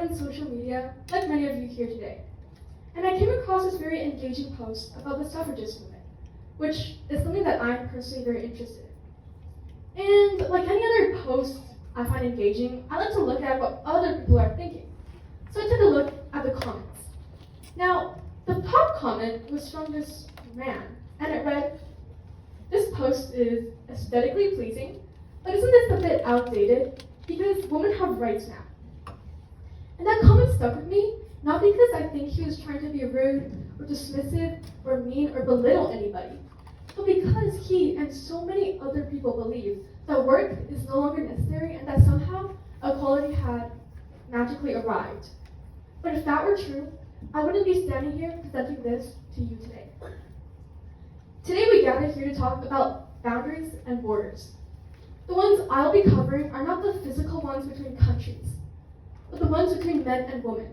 on social media, like many of you here today, and I came across this very engaging post about the suffragist movement, which is something that I'm personally very interested in. And like any other post I find engaging, I like to look at what other people are thinking. So I took a look at the comments. Now, the top comment was from this man, and it read, "This post is aesthetically pleasing, but isn't this a bit outdated? Because women have rights now." And that comment stuck with me, not because I think he was trying to be rude or dismissive or mean or belittle anybody, but because he and so many other people believe that work is no longer necessary and that somehow equality had magically arrived. But if that were true, I wouldn't be standing here presenting this to you today. Today we gather here to talk about boundaries and borders. The ones I'll be covering are not the physical ones between countries, but the ones between men and women.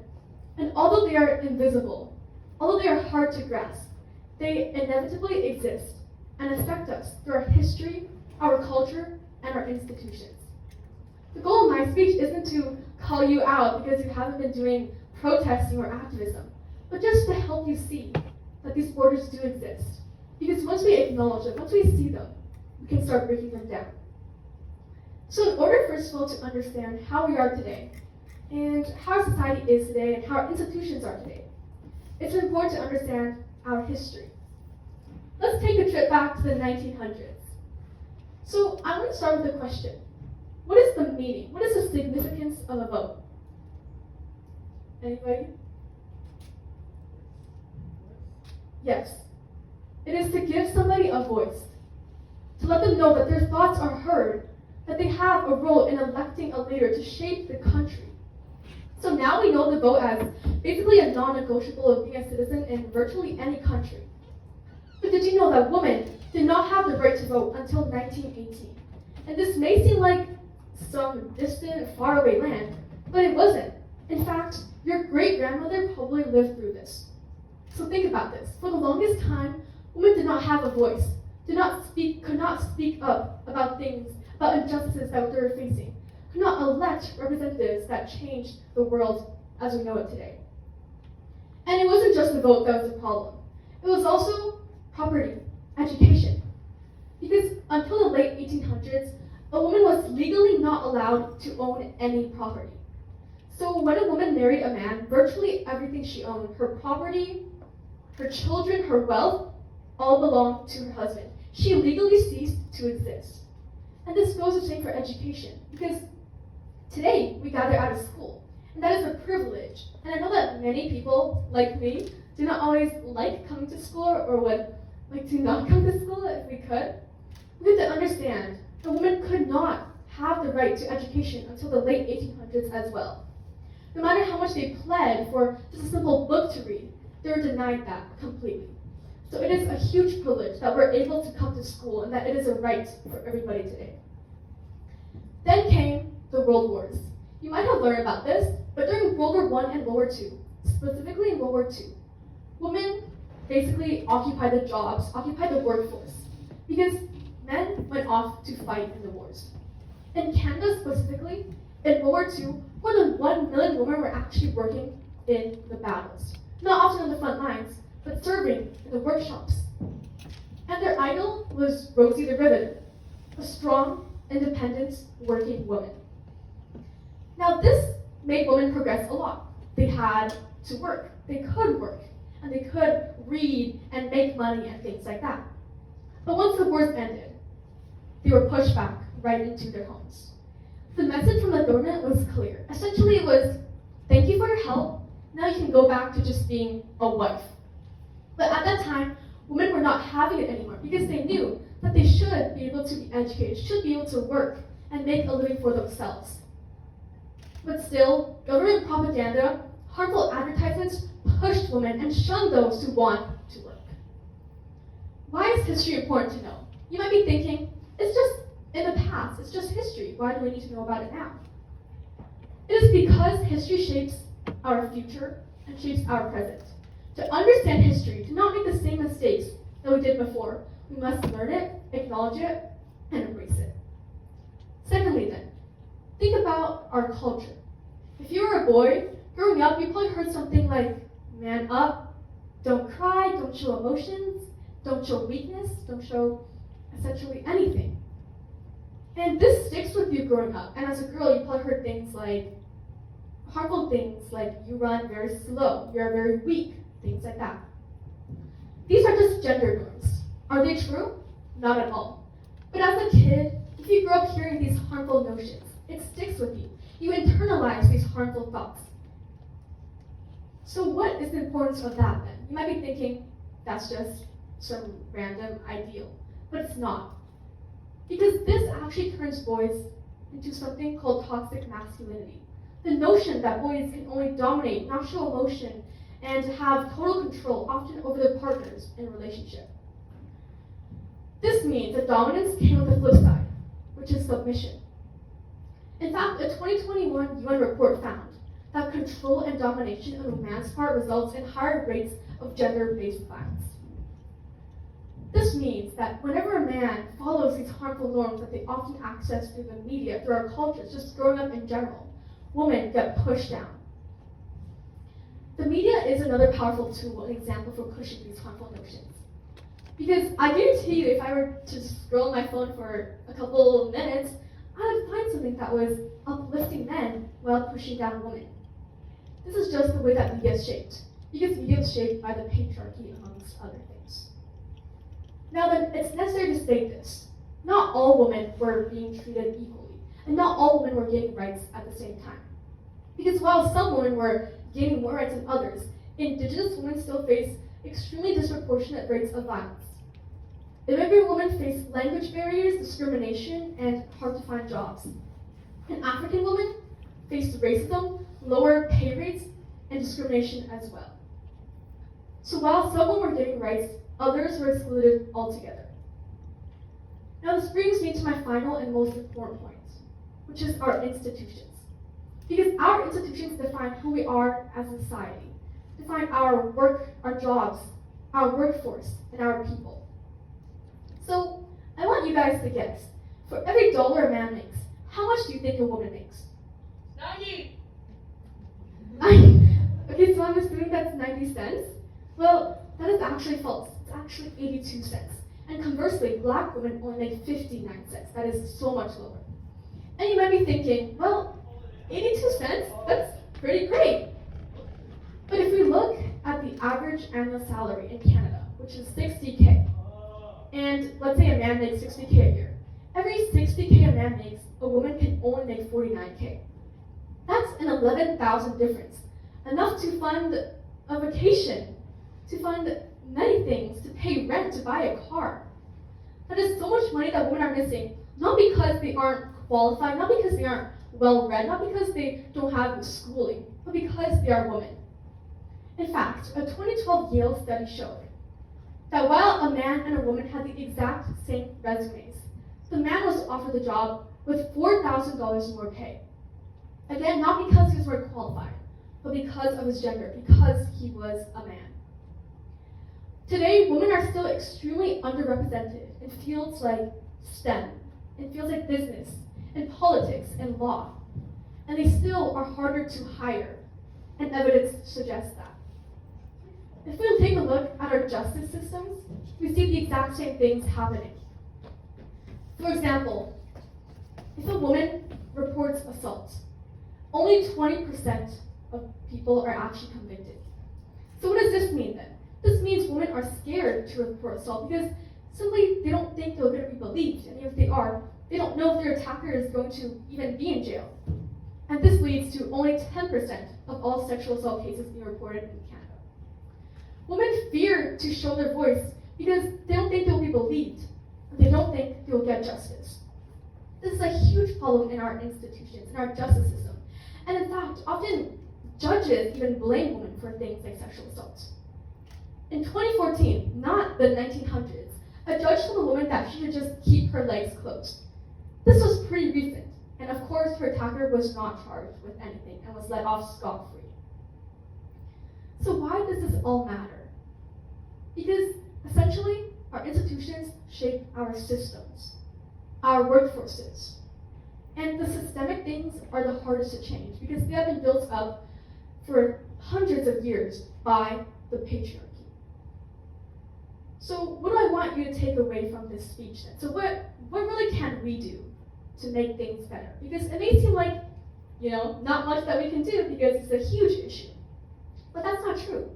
And although they are invisible, although they are hard to grasp, they inevitably exist and affect us through our history, our culture, and our institutions. The goal of my speech isn't to call you out because you haven't been doing protesting or activism, but just to help you see that these borders do exist. Because once we acknowledge them, once we see them, we can start breaking them down. So in order, first of all, to understand how we are today, and how our society is today, and how our institutions are today, it's important to understand our history. Let's take a trip back to the 1900s. So I want to start with a question. What is the meaning? What is the significance of a vote? Anybody? Yes. It is to give somebody a voice, to let them know that their thoughts are heard, that they have a role in electing a leader to shape the country. So now we know the vote as basically a non-negotiable of being a citizen in virtually any country. But did you know that women did not have the right to vote until 1918? And this may seem like some distant, faraway land, but it wasn't. In fact, your great-grandmother probably lived through this. So think about this. For the longest time, women did not have a voice, could not speak up about things, about injustices that they were facing, could not elect representatives that changed the world as we know it today. And it wasn't just the vote that was the problem. It was also property, education. Because until the late 1800s, a woman was legally not allowed to own any property. So when a woman married a man, virtually everything she owned, her property, her children, her wealth, all belonged to her husband. She legally ceased to exist. And this goes the same for education, because today we gather out of school, and that is a privilege. And I know that many people, like me, do not always like coming to school or would like to not come to school if we could. We have to understand that women could not have the right to education until the late 1800s as well. No matter how much they pled for just a simple book to read, they were denied that completely. So it is a huge privilege that we're able to come to school and that it is a right for everybody today. Then came the World Wars. You might have learned about this, but during World War I and World War II, specifically in World War II, women basically occupied the jobs, occupied the workforce, because men went off to fight in the wars. In Canada specifically, in World War II, more than 1 million women were actually working in the battles. Not often on the front lines, but serving in the workshops. And their idol was Rosie the Riveter, a strong, independent, working woman. Now this made women progress a lot. They had to work, they could work, and they could read and make money and things like that. But once the wars ended, they were pushed back right into their homes. The message from the government was clear. Essentially it was, thank you for your help, now you can go back to just being a wife. But at that time, women were not having it anymore because they knew that they should be able to be educated, should be able to work and make a living for themselves. But still, government propaganda, harmful advertisements pushed women and shunned those who want to work. Why is history important to know? You might be thinking, it's just in the past, it's just history. Why do we need to know about it now? It is because history shapes our future and shapes our present. To understand history, to not make the same mistakes that we did before, we must learn it, acknowledge it, and embrace it. Secondly then, think about our culture. If you were a boy growing up, you probably heard something like, man up, don't cry, don't show emotions, don't show weakness, don't show essentially anything. And this sticks with you growing up. And as a girl, you probably heard things like, harmful things like you run very slow, you're very weak, things like that. These are just gender norms. Are they true? Not at all. But as a kid, if you grow up hearing these harmful notions, it sticks with you. You internalize these harmful thoughts. So what is the importance of that then? You might be thinking, that's just some random ideal. But it's not. Because this actually turns boys into something called toxic masculinity. The notion that boys can only dominate, not show emotion, and have total control, often over their partners in a relationship. This means that dominance came with the flip side, which is submission. In fact, a 2021 UN report found that control and domination on a man's part results in higher rates of gender-based violence. This means that whenever a man follows these harmful norms that they often access through the media, through our cultures, just growing up in general, women get pushed down. The media is another powerful tool and example for pushing these harmful notions. Because I guarantee you, if I were to scroll my phone for a couple minutes, I would find something that was uplifting men while pushing down women. This is just the way that media is shaped, because media is shaped by the patriarchy, amongst other things. Now then, it's necessary to state this. Not all women were being treated equally, and not all women were gaining rights at the same time. Because while some women were gaining more rights than others, Indigenous women still face extremely disproportionate rates of violence. Immigrant women face language barriers, discrimination, and hard-to-find jobs. And African women faced racism, lower pay rates, and discrimination as well. So while some women were getting rights, others were excluded altogether. Now this brings me to my final and most important point, which is our institutions. Because our institutions define who we are as a society, define our work, our jobs, our workforce, and our people. So I want you guys to guess, for every dollar a man makes, how much do you think a woman makes? 90! Okay, so I'm assuming that's 90 cents. Well, that is actually false. It's actually 82 cents. And conversely, black women only make 59 cents. That is so much lower. And you might be thinking, well, 82 cents? That's pretty great. But if we look at the average annual salary in Canada, which is 60K, and let's say a man makes 60K a year, every 60K a man makes, a woman can only make 49K. That's an 11,000 difference. Enough to fund a vacation, to fund many things, to pay rent, to buy a car. That is so much money that women are missing, not because they aren't qualified, not because they aren't well-read, not because they don't have schooling, but because they are women. In fact, a 2012 Yale study showed that while a man and a woman had the exact same resumes, the man was offered the job with $4,000 more pay. Again, not because he was more qualified, but because of his gender, because he was a man. Today, women are still extremely underrepresented in fields like STEM, in fields like business, in politics, and law. And they still are harder to hire, and evidence suggests that. If we take a look at our justice systems, we see the exact same things happening. For example, if a woman reports assault, only 20% of people are actually convicted. So what does this mean then? This means women are scared to report assault because simply they don't think they're going to be believed, and if they are, they don't know if their attacker is going to even be in jail. And this leads to only 10% of all sexual assault cases being reported in Canada. Women fear to show their voice because they don't think they'll be believed, and they don't think they will get justice. This is a huge problem in our institutions, in our justice system. And in fact, often judges even blame women for things like sexual assault. In 2014, not the 1900s, a judge told a woman that she should just keep her legs closed. This was pretty recent, and of course her attacker was not charged with anything and was let off scot-free. So why does this all matter? Because essentially, our institutions shape our systems, our workforces. And the systemic things are the hardest to change because they have been built up for hundreds of years by the patriarchy. So what do I want you to take away from this speech then? So what really can we do to make things better? Because it may seem like, not much that we can do because it's a huge issue. But that's not true.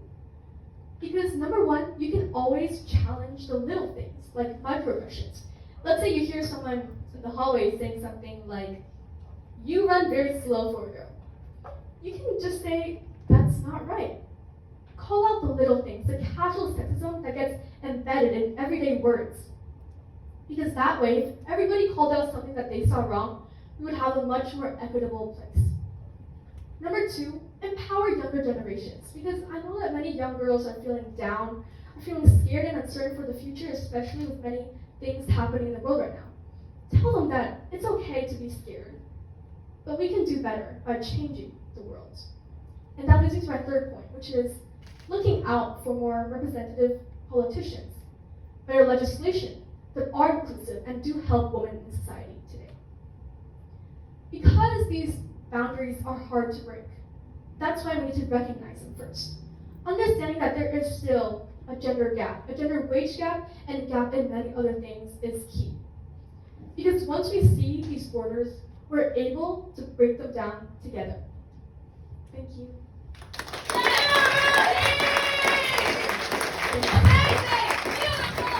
Because number one, you can always challenge the little things, like microaggressions. Let's say you hear someone in the hallway saying something like, "You run very slow for a girl." You can just say, "That's not right." Call out the little things, the casual sexism that gets embedded in everyday words. Because that way, if everybody called out something that they saw wrong, we would have a much more equitable place. Number two, empower younger generations. Because I know that many young girls are feeling down, are feeling scared and uncertain for the future, especially with many things happening in the world right now. Tell them that it's okay to be scared, but we can do better by changing the world. And that leads me to my third point, which is looking out for more representative politicians, better legislation that are inclusive and do help women in society today. Because these boundaries are hard to break, that's why we need to recognize them first. Understanding that there is still a gender gap, a gender wage gap, and a gap in many other things is key. Because once we see these borders, we're able to break them down together. Thank you.